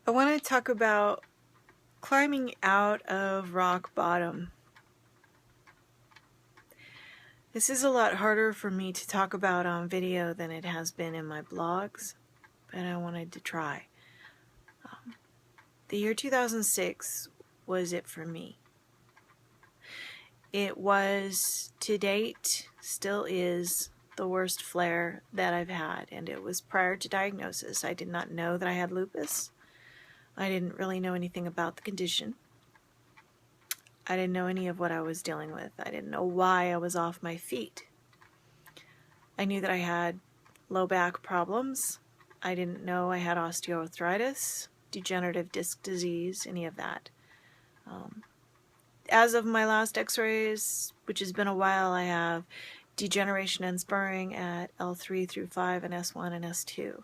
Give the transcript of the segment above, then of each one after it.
I want to talk about climbing out of rock bottom. This is a lot harder for me to talk about on video than it has been in my blogs, but I wanted to try. The year 2006 was it for me. It was, to date, still is, the worst flare that I've had, and it was prior to diagnosis. I did not know that I had lupus. I didn't really know anything about the condition. I didn't know any of what I was dealing with. I didn't know why I was off my feet. I knew that I had low back problems. I didn't know I had osteoarthritis, degenerative disc disease, any of that. As of my last x-rays, which has been a while, I have degeneration and spurring at L3 through 5 and S1 and S2.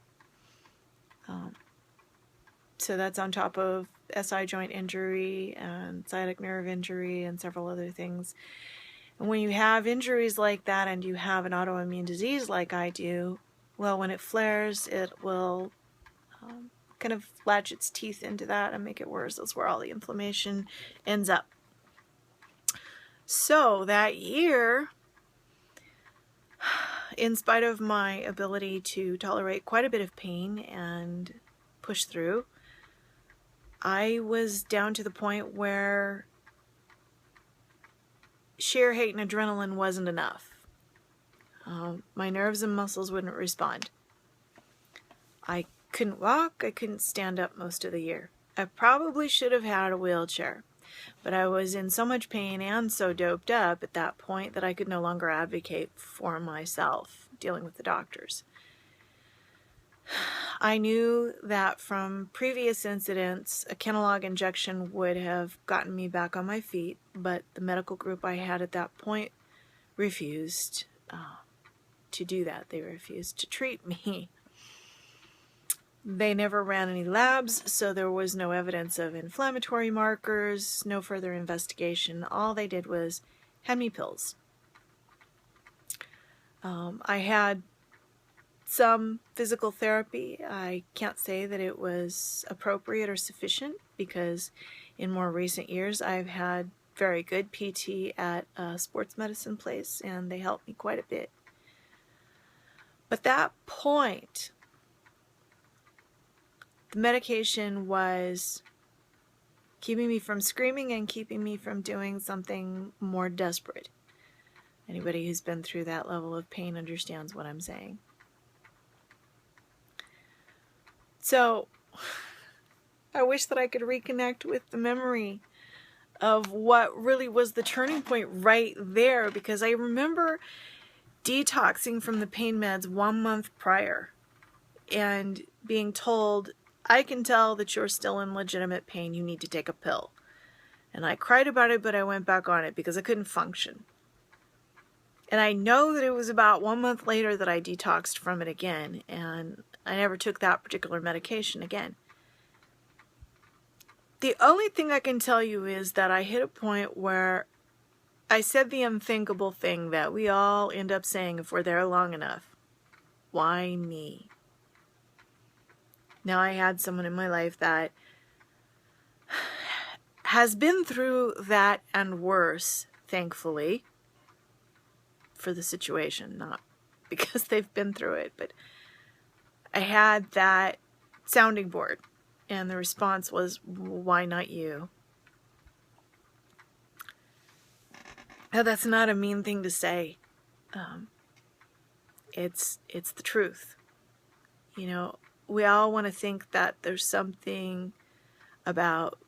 So that's on top of SI joint injury and sciatic nerve injury and several other things. And when you have injuries like that and you have an autoimmune disease like I do, well, when it flares, it will kind of latch its teeth into that and make it worse. That's where all the inflammation ends up. So that year, in spite of my ability to tolerate quite a bit of pain and push through, I was down to the point where sheer hate and adrenaline wasn't enough. My nerves and muscles wouldn't respond. I couldn't walk, I couldn't stand up most of the year. I probably should have had a wheelchair, but I was in so much pain and so doped up at that point that I could no longer advocate for myself, dealing with the doctors. I knew that from previous incidents, a Kenalog injection would have gotten me back on my feet, but the medical group I had at that point refused to do that. They refused to treat me. They never ran any labs, so there was no evidence of inflammatory markers, no further investigation. All they did was hand me pills. I had some physical therapy. I can't say that it was appropriate or sufficient because in more recent years I've had very good PT at a sports medicine place and they helped me quite a bit. But that point, the medication was keeping me from screaming and keeping me from doing something more desperate. Anybody who's been through that level of pain understands what I'm saying. So, I wish that I could reconnect with the memory of what really was the turning point right there, because I remember detoxing from the pain meds 1 month prior and being told, I can tell that you're still in legitimate pain, you need to take a pill. And I cried about it, but I went back on it because I couldn't function. And I know that it was about 1 month later that I detoxed from it again, and I never took that particular medication again. The only thing I can tell you is that I hit a point where I said the unthinkable thing that we all end up saying if we're there long enough. Why me? Now I had someone in my life that has been through that and worse, thankfully, for the situation, not because they've been through it, but I had that sounding board, and the response was, why not you? Now, that's not a mean thing to say. It's the truth. You know, we all want to think that there's something about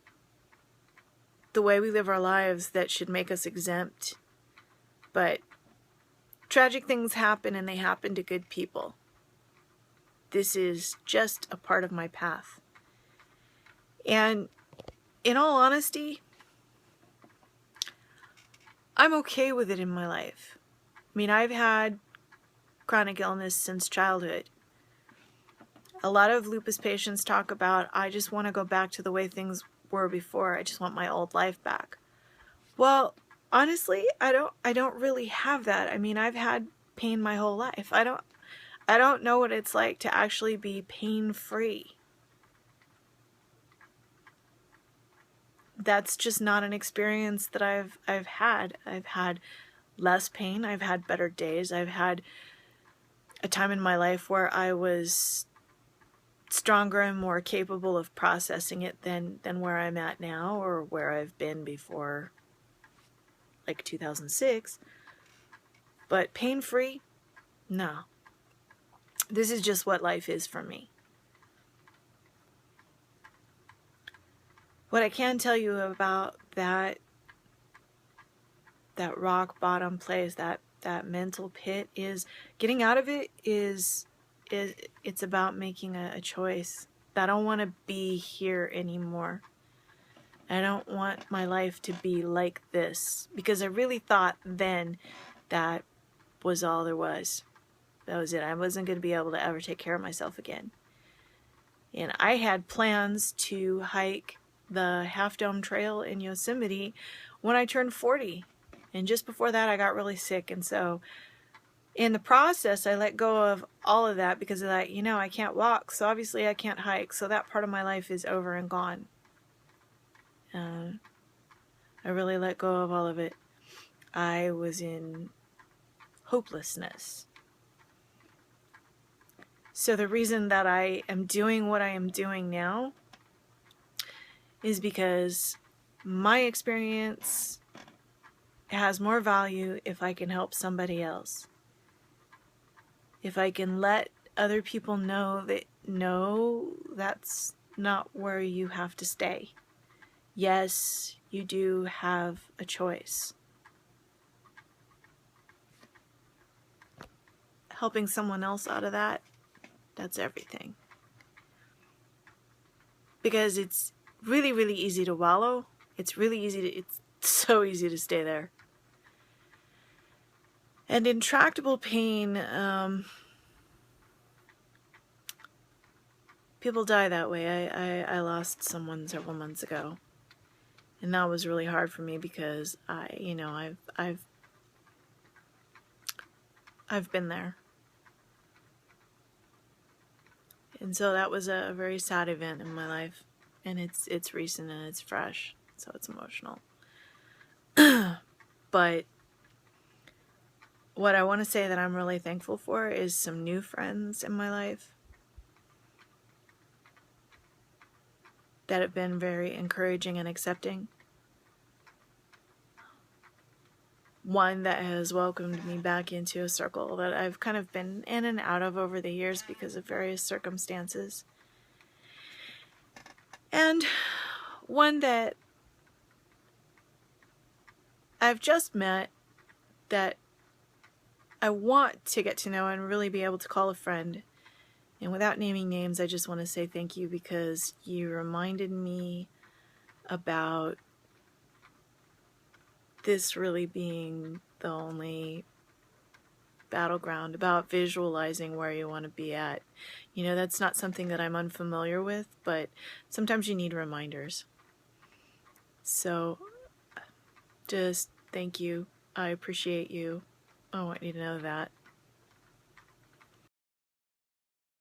the way we live our lives that should make us exempt, but tragic things happen, and they happen to good people. This is just a part of my path. And in all honesty, I'm okay with it in my life. I mean, I've had chronic illness since childhood. A lot of lupus patients talk about, I just want to go back to the way things were before. I just want my old life back. Well, honestly, I don't really have that. I mean, I've had pain my whole life. I don't know what it's like to actually be pain-free. that's just not an experience that I've had. I've had less pain. I've had better days. I've had a time in my life where I was stronger and more capable of processing it than where I'm at now, or where I've been before, like 2006. But pain-free? No. This is just what life is for me. What I can tell you about that rock bottom place, that mental pit, is getting out of it is it's about making a choice. I don't want to be here anymore. I don't want my life to be like this, because I really thought then that was all there was. That was it. I wasn't going to be able to ever take care of myself again. And I had plans to hike the Half Dome Trail in Yosemite when I turned 40. And just before that, I got really sick. And so in the process, I let go of all of that, because of that, I can't walk. So obviously I can't hike. So that part of my life is over and gone. I really let go of all of it. I was in hopelessness. So the reason that I am doing what I am doing now is because my experience has more value if I can help somebody else. If I can let other people know that, no, that's not where you have to stay. Yes, you do have a choice. Helping someone else out of that, that's everything. Because it's really, really easy to wallow. It's so easy to stay there. And intractable pain, people die that way. I lost someone several months ago. And that was really hard for me, because I've been there. And so that was a very sad event in my life. And it's recent and it's fresh. So it's emotional. But what I want to say that I'm really thankful for is some new friends in my life that have been very encouraging and accepting. One that has welcomed me back into a circle that I've kind of been in and out of over the years because of various circumstances. And one that I've just met that I want to get to know and really be able to call a friend. And without naming names, I just want to say thank you, because you reminded me about this really being the only battleground, about visualizing where you want to be at. That's not something that I'm unfamiliar with, but sometimes you need reminders. So just thank you. I appreciate you. I want you to know that.